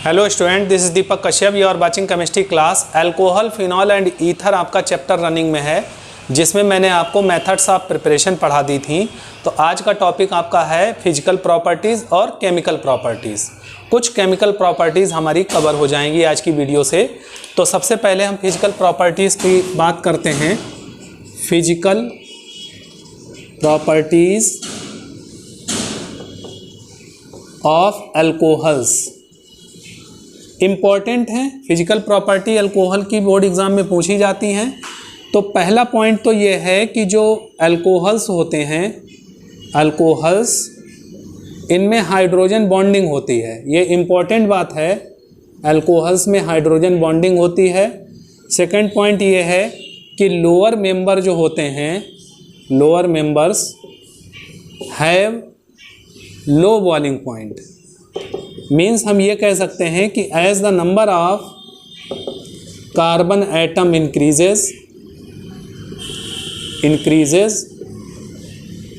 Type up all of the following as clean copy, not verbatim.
Hello student, this is Deepak Kashyap. You are watching chemistry class. Alcohol, phenol and ether आपका chapter running में है, जिसमें मैंने आपको मेथड्स ऑफ प्रिपरेशन पढ़ा दी थी। तो आज का टॉपिक आपका है फिजिकल प्रॉपर्टीज़ और केमिकल प्रॉपर्टीज़। कुछ केमिकल प्रॉपर्टीज़ हमारी कवर हो जाएंगी आज की वीडियो से। तो सबसे पहले हम फिजिकल प्रॉपर्टीज़ की बात करते हैं। Physical properties of alcohols important हैं। फिजिकल प्रॉपर्टी अल्कोहल की बोर्ड एग्ज़ाम में पूछी जाती हैं। तो पहला पॉइंट तो ये है कि जो अल्कोहल्स होते हैं, अल्कोहल्स, इनमें हाइड्रोजन बॉन्डिंग होती है। ये इम्पॉर्टेंट बात है, अल्कोहल्स में हाइड्रोजन बॉन्डिंग होती है। सेकंड पॉइंट ये है कि लोअर मेंबर जो होते हैं, lower members have low boiling point. Means हम ये कह सकते हैं कि as the number of carbon atom increases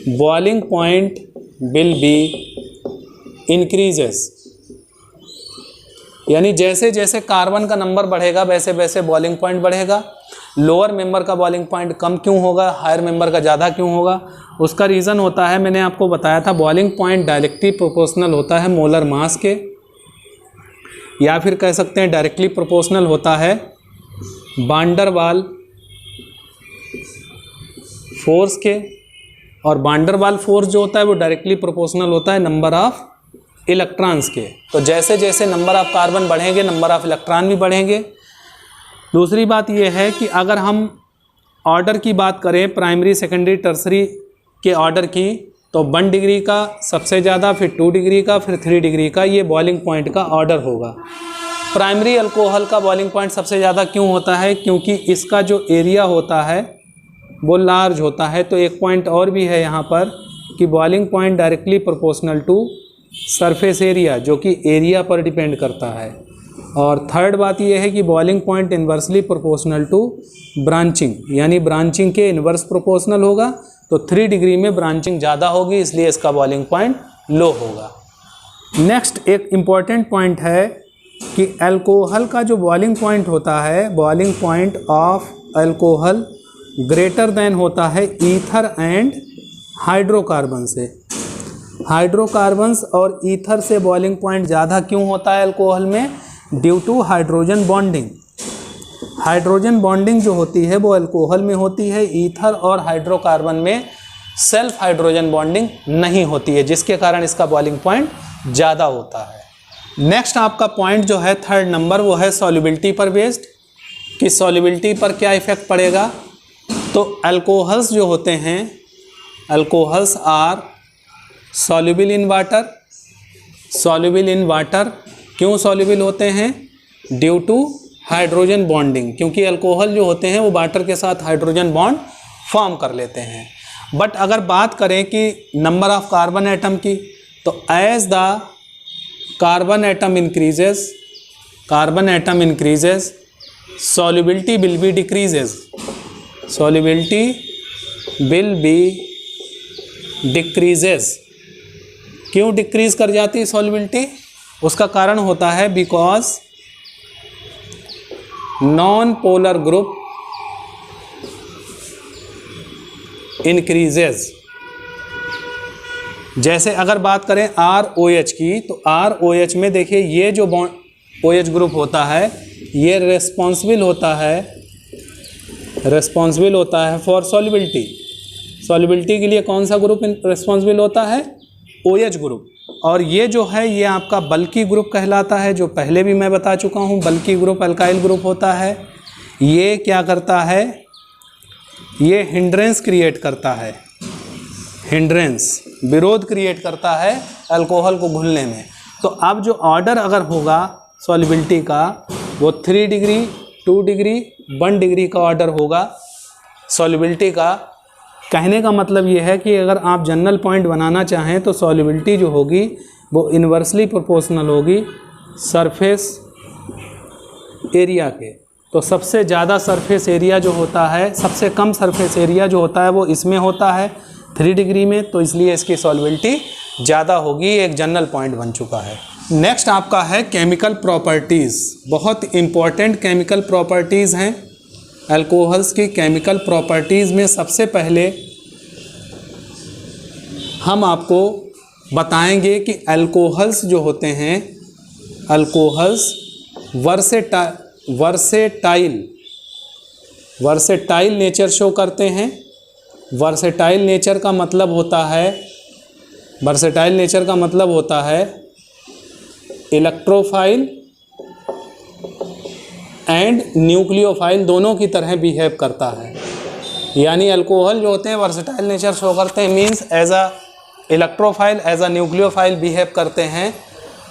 boiling point will be increases. यानी जैसे जैसे कार्बन का नंबर बढ़ेगा वैसे वैसे बॉइलिंग पॉइंट बढ़ेगा। लोअर मेंबर का बॉइलिंग पॉइंट कम क्यों होगा, हायर मेंबर का ज़्यादा क्यों होगा? उसका रीज़न होता है, मैंने आपको बताया था, बॉइलिंग पॉइंट डायरेक्टली प्रोपोर्शनल होता है मोलर मास के, या फिर कह सकते हैं डायरेक्टली प्रोपोर्शनल होता है वान डर वाल फोर्स के। और वान डर वाल फोर्स जो होता है वो डायरेक्टली प्रोपोर्शनल होता है नंबर ऑफ इलेक्ट्रॉन्स के। तो जैसे जैसे नंबर ऑफ कार्बन बढ़ेंगे नंबर ऑफ इलेक्ट्रॉन भी बढ़ेंगे। दूसरी बात यह है कि अगर हम ऑर्डर की बात करें, प्राइमरी सेकेंडरी टर्सरी के ऑर्डर की, तो 1 डिग्री का सबसे ज़्यादा, फिर 2 डिग्री का, फिर 3 डिग्री का, ये बॉइलिंग पॉइंट का ऑर्डर होगा। प्राइमरी अल्कोहल का बॉइलिंग पॉइंट सबसे ज़्यादा क्यों होता है? क्योंकि इसका जो एरिया होता है वो लार्ज होता है। तो एक पॉइंट और भी है यहाँ पर कि boiling point directly proportional to surface area, जो कि एरिया पर डिपेंड करता है। और थर्ड बात यह है कि boiling point inversely proportional to branching, यानी ब्रांचिंग के इन्वर्स प्रोपोर्शनल होगा। तो 3 डिग्री में ब्रांचिंग ज़्यादा होगी, इसलिए इसका बॉइलिंग पॉइंट लो होगा। नेक्स्ट एक इम्पॉर्टेंट पॉइंट है कि अल्कोहल का जो बॉइलिंग पॉइंट होता है, boiling point of alcohol greater than होता है ईथर एंड हाइड्रोकार्बन से। हाइड्रोकार्बन्स और ईथर से बॉइलिंग पॉइंट ज़्यादा क्यों होता है अल्कोहल में? Due to hydrogen bonding. Hydrogen bonding जो होती है वो अल्कोहल में होती है, ईथर और हाइड्रोकार्बन में सेल्फ हाइड्रोजन बॉन्डिंग नहीं होती है, जिसके कारण इसका बॉइलिंग पॉइंट ज़्यादा होता है। नेक्स्ट आपका पॉइंट जो है थर्ड नंबर, वो है सॉल्युबिलिटी पर बेस्ड, कि सॉल्युबिलिटी पर क्या इफेक्ट पड़ेगा। तो अल्कोहल्स जो होते हैं, alcohols are soluble in water. Soluble in water क्यों सॉल्युबल होते हैं? ड्यू टू हाइड्रोजन बॉन्डिंग, क्योंकि अल्कोहल जो होते हैं वो वाटर के साथ हाइड्रोजन बॉन्ड फॉर्म कर लेते हैं। बट अगर बात करें कि नंबर ऑफ कार्बन एटम की, तो as the carbon atom increases solubility will be decreases. Solubility will be decreases. क्यों डिक्रीज कर जाती है सॉल्युबिलिटी? उसका कारण होता है because non polar group increases. जैसे अगर बात करें ROH की, तो ROH में देखिए ये जो OH ग्रुप होता है ये रेस्पॉन्सिबल होता है फॉर सॉल्युबिलिटी। सॉल्युबिलिटी के लिए कौन सा ग्रुप रेस्पॉन्सिबल होता है? OH group. और ये जो है ये आपका बल्की ग्रुप कहलाता है, जो पहले भी मैं बता चुका हूँ। बल्की ग्रुप अल्काइल ग्रुप होता है। ये क्या करता है? ये हिंड्रेंस क्रिएट करता है, हिंड्रेंस, विरोध क्रिएट करता है अल्कोहल को घुलने में। तो अब जो ऑर्डर अगर होगा सॉल्युबिलिटी का, वो 3 डिग्री, 2 डिग्री, 1 डिग्री का ऑर्डर होगा सॉल्युबिलिटी का। कहने का मतलब ये है कि अगर आप जनरल पॉइंट बनाना चाहें तो सॉल्युबिलिटी जो होगी वो इन्वर्सली प्रोपोर्शनल होगी सरफेस एरिया के। तो सबसे ज़्यादा सरफेस एरिया जो होता है, सबसे कम सरफेस एरिया जो होता है वो इसमें होता है 3 डिग्री में, तो इसलिए इसकी सॉल्युबिलिटी ज़्यादा होगी। एक जनरल पॉइंट बन चुका है। नेक्स्ट आपका है केमिकल प्रॉपर्टीज़। बहुत इम्पॉर्टेंट केमिकल प्रॉपर्टीज़ हैं अल्कोहल्स की। केमिकल प्रॉपर्टीज़ में सबसे पहले हम आपको बताएंगे कि अल्कोहल्स जो होते हैं, अल्कोहल्स वर्सेटाइल नेचर शो करते हैं। वर्सेटाइल नेचर का मतलब होता है इलेक्ट्रोफाइल एंड न्यूक्लियोफाइल दोनों की तरह बिहेव करता है। यानी अल्कोहल जो होते हैं वर्सेटाइल नेचर शो करते हैं, means as a electrophile as a nucleophile behave करते हैं।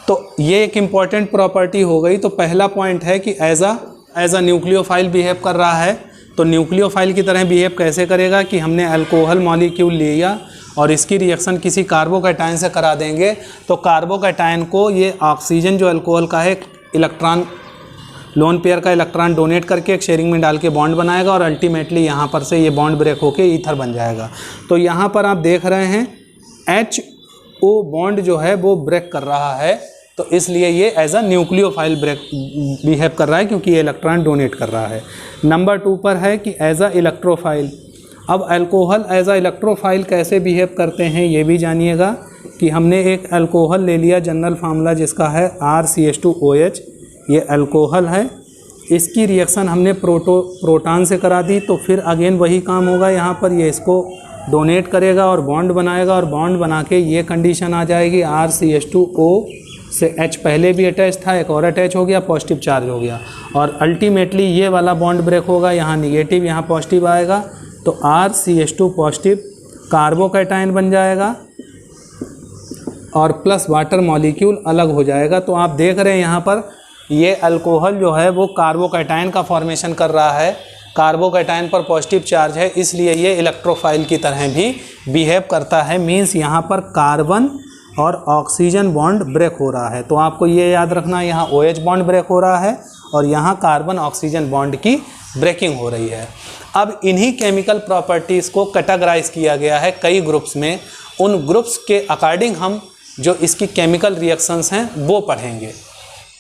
तो ये एक इम्पॉर्टेंट प्रॉपर्टी हो गई। तो पहला पॉइंट है कि एज अ न्यूक्लियोफाइल बिहेव कर रहा है। तो न्यूक्लियोफाइल की तरह बिहेव कैसे करेगा कि हमने अल्कोहल मॉलिक्यूल लिया और इसकी रिएक्शन किसी कार्बोकैटायन से करा देंगे, तो कार्बोकैटायन को ये ऑक्सीजन जो अल्कोहल का है इलेक्ट्रॉन, लोन पेयर का इलेक्ट्रॉन डोनेट करके एक शेयरिंग में डाल के बॉन्ड बनाएगा और अल्टीमेटली यहाँ पर से ये बॉन्ड ब्रेक होके ईथर बन जाएगा। तो यहाँ पर आप देख रहे हैं HO बॉन्ड जो है वो ब्रेक कर रहा है, तो इसलिए ये as a nucleophile break behave कर रहा है क्योंकि ये इलेक्ट्रॉन डोनेट कर रहा है। नंबर 2 पर है कि एज अ इलेक्ट्रोफाइल। अब अल्कोहल एज अ इलेक्ट्रोफाइल कैसे बिहेव करते हैं ये भी जानिएगा कि हमने एक अल्कोहल ले लिया, जनरल फार्मूला जिसका है RCH2OH, ये अल्कोहल है। इसकी रिएक्शन हमने प्रोटॉन से करा दी, तो फिर अगेन वही काम होगा। यहाँ पर ये इसको डोनेट करेगा और बॉन्ड बनाएगा और बॉन्ड बना के ये कंडीशन आ जाएगी RCH2O से H पहले भी अटैच था, एक और अटैच हो गया, पॉजिटिव चार्ज हो गया और अल्टीमेटली ये वाला बॉन्ड ब्रेक होगा, यहाँ निगेटिव यहाँ पॉजिटिव आएगा, तो RCH2 पॉजिटिव कार्बोकैटायन बन जाएगा और प्लस वाटर मॉलिक्यूल अलग हो जाएगा। तो आप देख रहे हैं यहाँ पर ये अल्कोहल जो है वो कार्बोकैटायन का फॉर्मेशन कर रहा है। कार्बोकैटायन पर पॉजिटिव चार्ज है, इसलिए ये इलेक्ट्रोफाइल की तरह भी बिहेव करता है। मींस यहाँ पर कार्बन और ऑक्सीजन बॉन्ड ब्रेक हो रहा है। तो आपको ये याद रखना, यहाँ OH बॉन्ड ब्रेक हो रहा है और यहाँ कार्बन ऑक्सीजन बॉन्ड की ब्रेकिंग हो रही है। अब इन्हीं केमिकल प्रॉपर्टीज़ को कैटेगराइज किया गया है कई ग्रुप्स में। उन ग्रुप्स के अकॉर्डिंग हम जो इसकी केमिकल रिएक्शंस हैं वो पढ़ेंगे।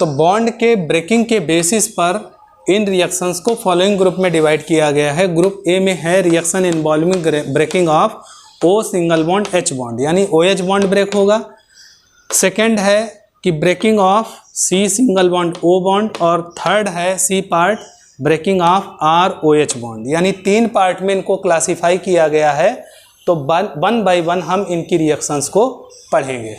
तो बॉन्ड के ब्रेकिंग के बेसिस पर इन रिएक्शंस को फॉलोइंग ग्रुप में डिवाइड किया गया है। ग्रुप ए में है reaction involving breaking of O single bond H bond, यानी OH बॉन्ड ब्रेक होगा। सेकेंड है कि breaking of C single bond O bond, और थर्ड है C part breaking of ROH bond. यानी 3 पार्ट में इनको क्लासीफाई किया गया है। तो 1 बाय 1 हम इनकी रिएक्शंस को पढ़ेंगे।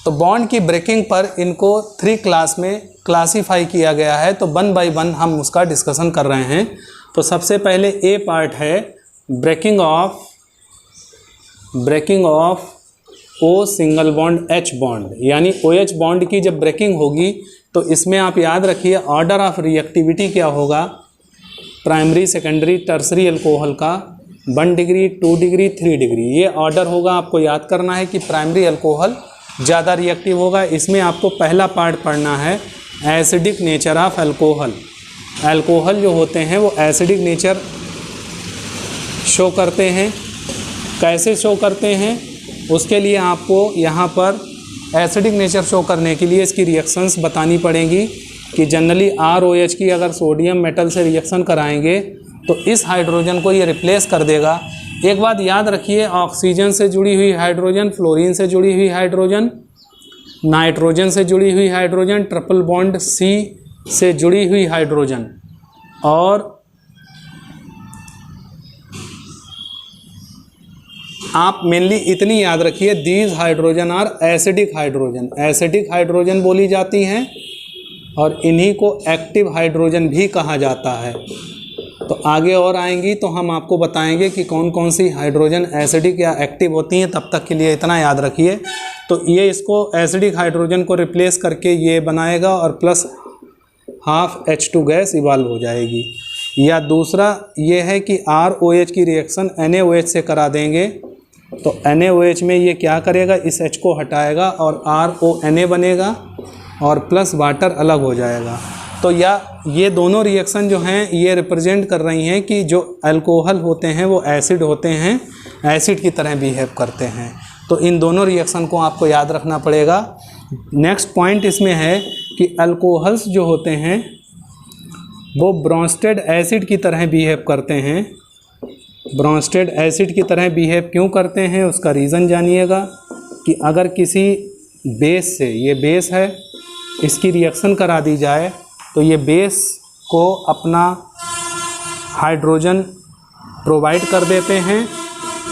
तो बॉन्ड की ब्रेकिंग पर इनको 3 क्लास में क्लासीफाई किया गया है, तो 1 बाय 1 हम उसका डिस्कशन कर रहे हैं। तो सबसे पहले A पार्ट है breaking of O single bond H bond, यानी OH बॉन्ड की जब ब्रेकिंग होगी तो इसमें आप याद रखिए ऑर्डर ऑफ रिएक्टिविटी क्या होगा, प्राइमरी सेकेंडरी टर्सरी अल्कोहल का 1 डिग्री 2 डिग्री 3 डिग्री, ये ऑर्डर होगा। आपको याद करना है कि प्राइमरी अल्कोहल ज़्यादा रिएक्टिव होगा। इसमें आपको पहला पार्ट पढ़ना है acidic nature of alcohol. Alcohol जो होते हैं वो एसिडिक नेचर शो करते हैं। कैसे शो करते हैं उसके लिए आपको यहाँ पर एसिडिक नेचर शो करने के लिए इसकी रिएक्शंस बतानी पड़ेंगी कि जनरली ROH की अगर सोडियम मेटल से रिएक्शन कराएंगे तो इस हाइड्रोजन को ये रिप्लेस कर देगा। एक बात याद रखिए, ऑक्सीजन से जुड़ी हुई हाइड्रोजन, फ्लोरीन से जुड़ी हुई हाइड्रोजन, नाइट्रोजन से जुड़ी हुई हाइड्रोजन, ट्रिपल बॉन्ड C से जुड़ी हुई हाइड्रोजन, और आप मेनली इतनी याद रखिए, these hydrogen are acidic hydrogen. Acidic hydrogen बोली जाती हैं और इन्हीं को एक्टिव हाइड्रोजन भी कहा जाता है। तो आगे और आएंगी तो हम आपको बताएंगे कि कौन कौन सी हाइड्रोजन एसिडिक या एक्टिव होती हैं। तब तक के लिए इतना याद रखिए। तो ये इसको एसिडिक हाइड्रोजन को रिप्लेस करके ये बनाएगा और plus half H2 gas evolve हो जाएगी। या दूसरा ये है कि ROH की रिएक्शन NaOH से करा देंगे, तो NaOH में ये क्या करेगा, इस H को हटाएगा और RONA बनेगा और प्लस वाटर अलग हो जाएगा। तो या ये दोनों रिएक्शन जो हैं ये रिप्रेजेंट कर रही हैं कि जो अल्कोहल होते हैं वो एसिड होते हैं, एसिड की तरह बिहेव करते हैं। तो इन दोनों रिएक्शन को आपको याद रखना पड़ेगा। नेक्स्ट पॉइंट इसमें है कि अल्कोहल्स जो होते हैं वो ब्रोंस्टेड एसिड की तरह बिहेव करते हैं। ब्रोंस्टेड एसिड की तरह बिहेव क्यों करते हैं उसका रीज़न जानिएगा कि अगर किसी बेस से, ये बेस है, इसकी रिएक्शन करा दी जाए तो ये बेस को अपना हाइड्रोजन प्रोवाइड कर देते हैं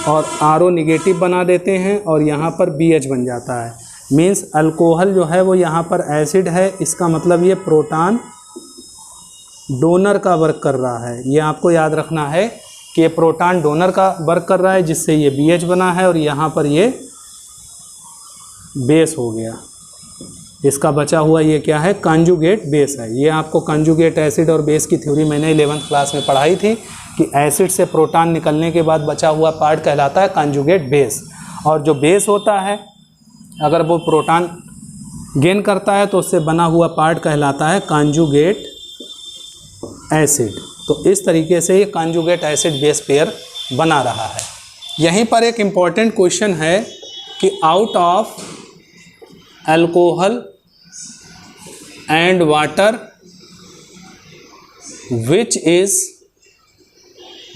और RO निगेटिव बना देते हैं और यहाँ पर BH बन जाता है। मीन्स अल्कोहल जो है वो यहाँ पर एसिड है, इसका मतलब ये प्रोटॉन डोनर का वर्क कर रहा है। ये आपको याद रखना है कि ये प्रोटॉन डोनर का वर्क कर रहा है, जिससे ये BH बना है और यहाँ पर ये बेस हो गया। इसका बचा हुआ ये क्या है, कॉन्जुगेट बेस है। ये आपको कॉन्जुगेट एसिड और बेस की थ्योरी मैंने 11th क्लास में पढ़ाई थी कि एसिड से प्रोटॉन निकलने के बाद बचा हुआ पार्ट कहलाता है कॉन्जुगेट बेस। और जो बेस होता है अगर वो प्रोटॉन गेन करता है तो उससे बना हुआ पार्ट कहलाता है कॉन्जुगेट एसिड। तो इस तरीके से ये कॉन्जुगेट एसिड बेस पेयर बना रहा है। यहीं पर एक इम्पॉर्टेंट क्वेश्चन है कि out of alcohol and water which is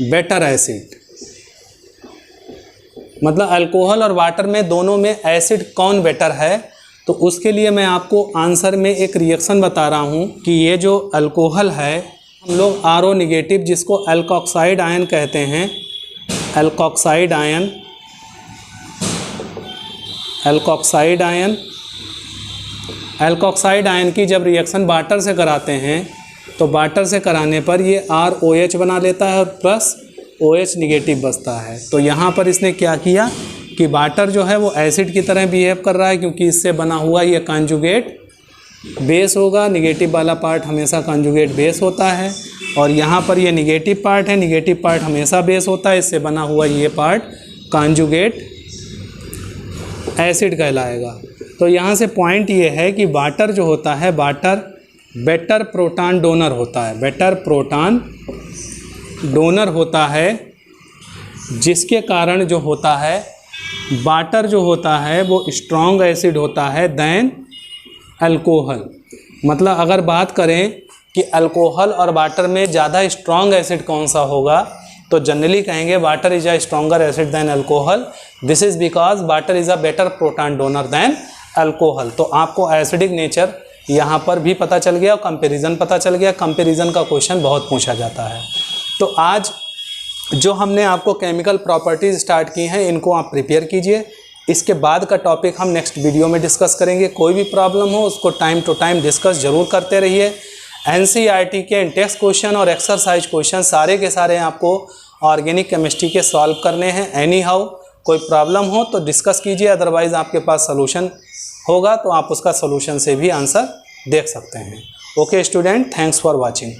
better acid. मतलब अल्कोहल और वाटर में दोनों में एसिड कौन बेटर है। तो उसके लिए मैं आपको आंसर में एक रिएक्शन बता रहा हूँ कि ये जो अल्कोहल है, हम लोग RO निगेटिव जिसको अल्कोक्साइड आयन कहते हैं, alkoxide ion, alkoxide ion, alkoxide ion की जब रिएक्शन वाटर से कराते हैं तो वाटर से कराने पर ये ROH बना लेता है और प्लस OH निगेटिव बचता है। तो यहाँ पर इसने क्या किया कि वाटर जो है वो एसिड की तरह बिहेव कर रहा है क्योंकि इससे बना हुआ ये कॉन्जुगेट बेस होगा। निगेटिव वाला पार्ट हमेशा कॉन्जुगेट बेस होता है और यहाँ पर ये निगेटिव पार्ट है, निगेटिव पार्ट हमेशा बेस होता है, इससे बना हुआ ये पार्ट कॉन्जुगेट एसिड कहलाएगा। तो यहाँ से पॉइंट ये है कि वाटर जो होता है, वाटर बेटर प्रोटॉन डोनर होता है, बेटर प्रोटॉन डोनर होता है, जिसके कारण जो होता है वाटर जो होता है वो स्ट्रॉन्ग एसिड होता है दैन अल्कोहल। मतलब अगर बात करें कि अल्कोहल और वाटर में ज़्यादा स्ट्रॉन्ग एसिड कौन सा होगा तो जनरली कहेंगे water is a stronger acid than alcohol. This is because water is a better proton donor than alcohol. तो आपको एसिडिक नेचर यहाँ पर भी पता चल गया और कंपैरिजन पता चल गया। कंपैरिजन का क्वेश्चन बहुत पूछा जाता है। तो आज जो हमने आपको केमिकल प्रॉपर्टीज़ स्टार्ट की हैं इनको आप प्रिपेयर कीजिए। इसके बाद का टॉपिक हम नेक्स्ट वीडियो में डिस्कस करेंगे। कोई भी प्रॉब्लम हो उसको टाइम टू टाइम डिस्कस ज़रूर करते रहिए। NCERT के इंटेक्स क्वेश्चन और एक्सरसाइज क्वेश्चन सारे के सारे आपको ऑर्गेनिक केमिस्ट्री के सॉल्व करने हैं। एनी हाउ कोई प्रॉब्लम हो तो डिस्कस कीजिए, अदरवाइज़ आपके पास सोल्यूशन होगा तो आप उसका सोल्यूशन से भी आंसर देख सकते हैं। Okay student, thanks for watching.